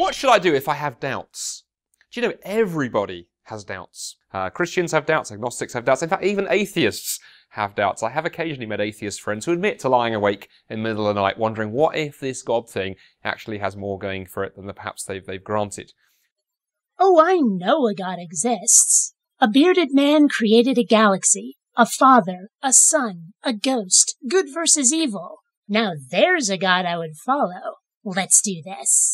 What should I do if I have doubts? Do you know everybody has doubts? Christians have doubts, agnostics have doubts, in fact even atheists have doubts. I have occasionally met atheist friends who admit to lying awake in the middle of the night wondering what if this God thing actually has more going for it than perhaps they've granted. Oh, I know a God exists. A bearded man created a galaxy, a father, a son, a ghost, good versus evil. Now there's a God I would follow. Let's do this.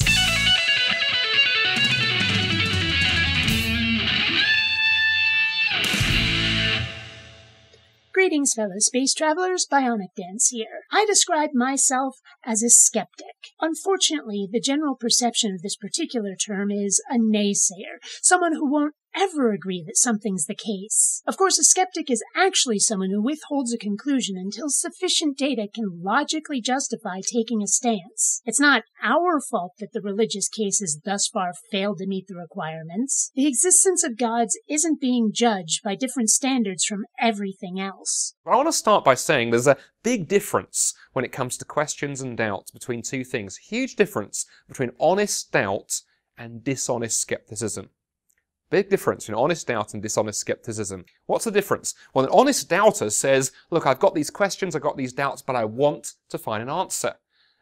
Greetings, fellow space travelers. BionicDance here. I describe myself as a skeptic. Unfortunately, the general perception of this particular term is a naysayer, someone who won't ever agree that something's the case. Of course, a skeptic is actually someone who withholds a conclusion until sufficient data can logically justify taking a stance. It's not our fault that the religious case has thus far failed to meet the requirements. The existence of gods isn't being judged by different standards from everything else. I want to start by saying there's a big difference when it comes to questions and doubts between two things. Huge difference between honest doubt and dishonest skepticism. Big difference between honest doubt and dishonest skepticism. What's the difference? Well, an honest doubter says, look, I've got these questions, I've got these doubts, but I want to find an answer.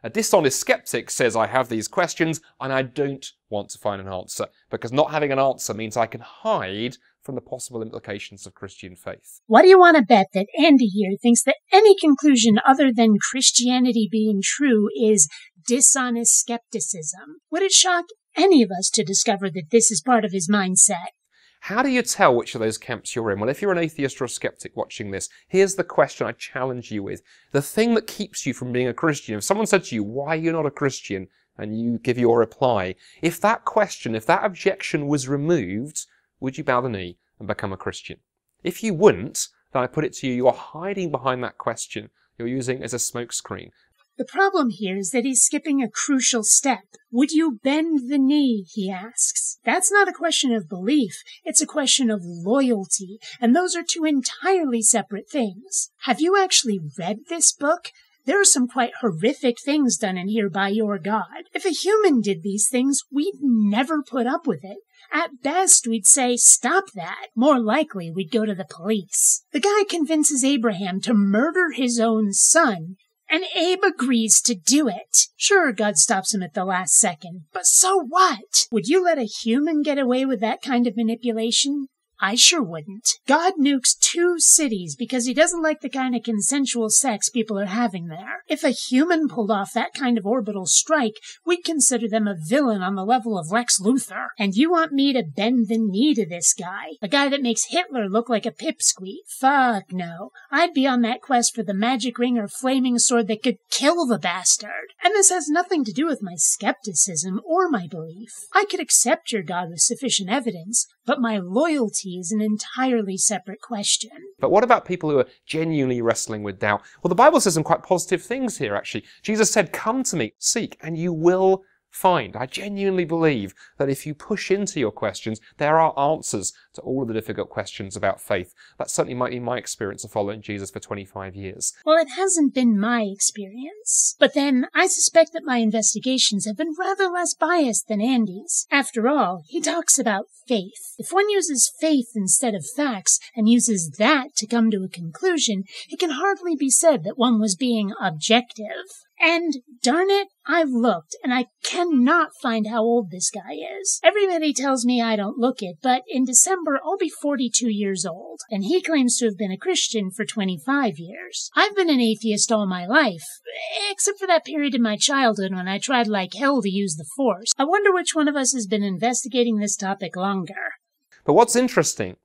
A dishonest skeptic says, I have these questions and I don't want to find an answer, because not having an answer means I can hide from the possible implications of Christian faith. What do you want to bet that Andy here thinks that any conclusion other than Christianity being true is dishonest skepticism? Would it shock any of us to discover that this is part of his mindset? How do you tell which of those camps you're in? Well, if you're an atheist or a skeptic watching this, here's the question I challenge you with. The thing that keeps you from being a Christian, if someone said to you, why are you not a Christian? And you give your reply, if that question, if that objection was removed, would you bow the knee and become a Christian? If you wouldn't, then I put it to you, you are hiding behind that question. You're using it as a smokescreen. The problem here is that he's skipping a crucial step. Would you bend the knee, he asks. That's not a question of belief, it's a question of loyalty, and those are two entirely separate things. Have you actually read this book? There are some quite horrific things done in here by your God. If a human did these things, we'd never put up with it. At best, we'd say, stop that. More likely, we'd go to the police. The guy convinces Abraham to murder his own son, and Abe agrees to do it. Sure, God stops him at the last second, but so what? Would you let a human get away with that kind of manipulation? I sure wouldn't. God nukes 2 cities because he doesn't like the kind of consensual sex people are having there. If a human pulled off that kind of orbital strike, we'd consider them a villain on the level of Lex Luthor. And you want me to bend the knee to this guy? A guy that makes Hitler look like a pipsqueak? Fuck no. I'd be on that quest for the magic ring or flaming sword that could kill the bastard. And this has nothing to do with my skepticism or my belief. I could accept your God with sufficient evidence, but my loyalty is an entirely separate question. But what about people who are genuinely wrestling with doubt? Well, the Bible says some quite positive things here, actually. Jesus said, come to me, seek, and you will find. I genuinely believe that if you push into your questions, there are answers to all of the difficult questions about faith. That certainly might be my experience of following Jesus for 25 years. Well, it hasn't been my experience. But then, I suspect that my investigations have been rather less biased than Andy's. After all, he talks about faith. If one uses faith instead of facts, and uses that to come to a conclusion, it can hardly be said that one was being objective. And, darn it, I've looked, and I cannot find how old this guy is. Everybody tells me I don't look it, but in December I'll be 42 years old, and he claims to have been a Christian for 25 years. I've been an atheist all my life, except for that period in my childhood when I tried like hell to use the Force. I wonder which one of us has been investigating this topic longer. But what's interesting,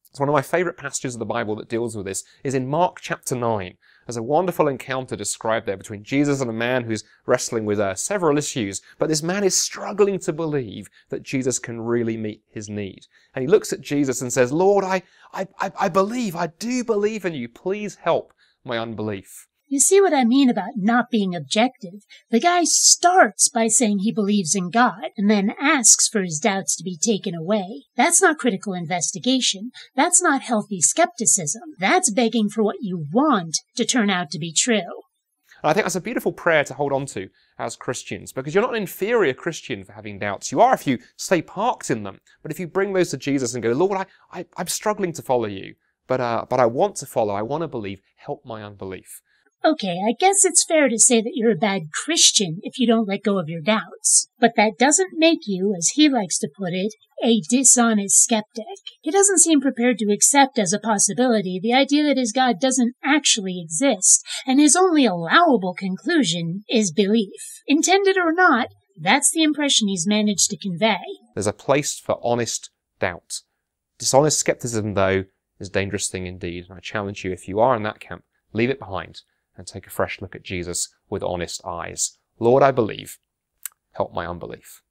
it's one of my favourite passages of the Bible that deals with this, is in Mark chapter 9. There's a wonderful encounter described there between Jesus and a man who's wrestling with several issues, but this man is struggling to believe that Jesus can really meet his need. And he looks at Jesus and says, Lord, I believe, I do believe in you. Please help my unbelief. You see what I mean about not being objective? The guy starts by saying he believes in God, and then asks for his doubts to be taken away. That's not critical investigation. That's not healthy skepticism. That's begging for what you want to turn out to be true. And I think that's a beautiful prayer to hold on to as Christians, because you're not an inferior Christian for having doubts. You are if you stay parked in them. But if you bring those to Jesus and go, Lord, I'm struggling to follow you, but I want to follow, I want to believe, help my unbelief. Okay, I guess it's fair to say that you're a bad Christian if you don't let go of your doubts. But that doesn't make you, as he likes to put it, a dishonest skeptic. He doesn't seem prepared to accept as a possibility the idea that his God doesn't actually exist, and his only allowable conclusion is belief. Intended or not, that's the impression he's managed to convey. There's a place for honest doubt. Dishonest skepticism, though, is a dangerous thing indeed, and I challenge you, if you are in that camp, leave it behind and take a fresh look at Jesus with honest eyes. Lord, I believe. Help my unbelief.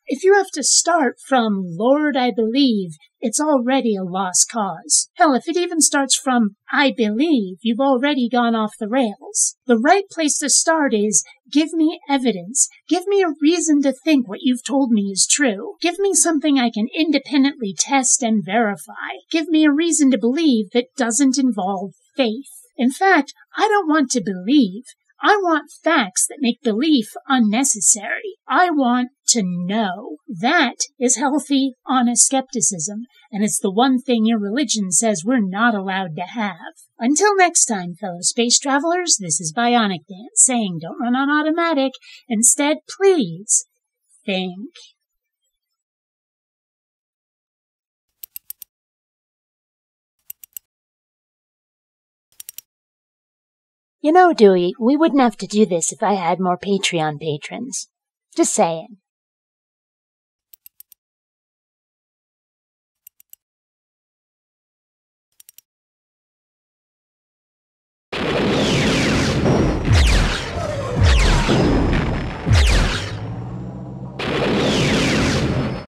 If you have to start from Lord, I believe, it's already a lost cause. Hell, if it even starts from I believe, you've already gone off the rails. The right place to start is give me evidence. Give me a reason to think what you've told me is true. Give me something I can independently test and verify. Give me a reason to believe that doesn't involve faith. In fact, I don't want to believe. I want facts that make belief unnecessary. I want to know. That is healthy, honest skepticism, and it's the one thing your religion says we're not allowed to have. Until next time, fellow space travelers, this is BionicDance saying don't run on automatic. Instead, please think. You know, Dewey, we wouldn't have to do this if I had more Patreon patrons. Just saying.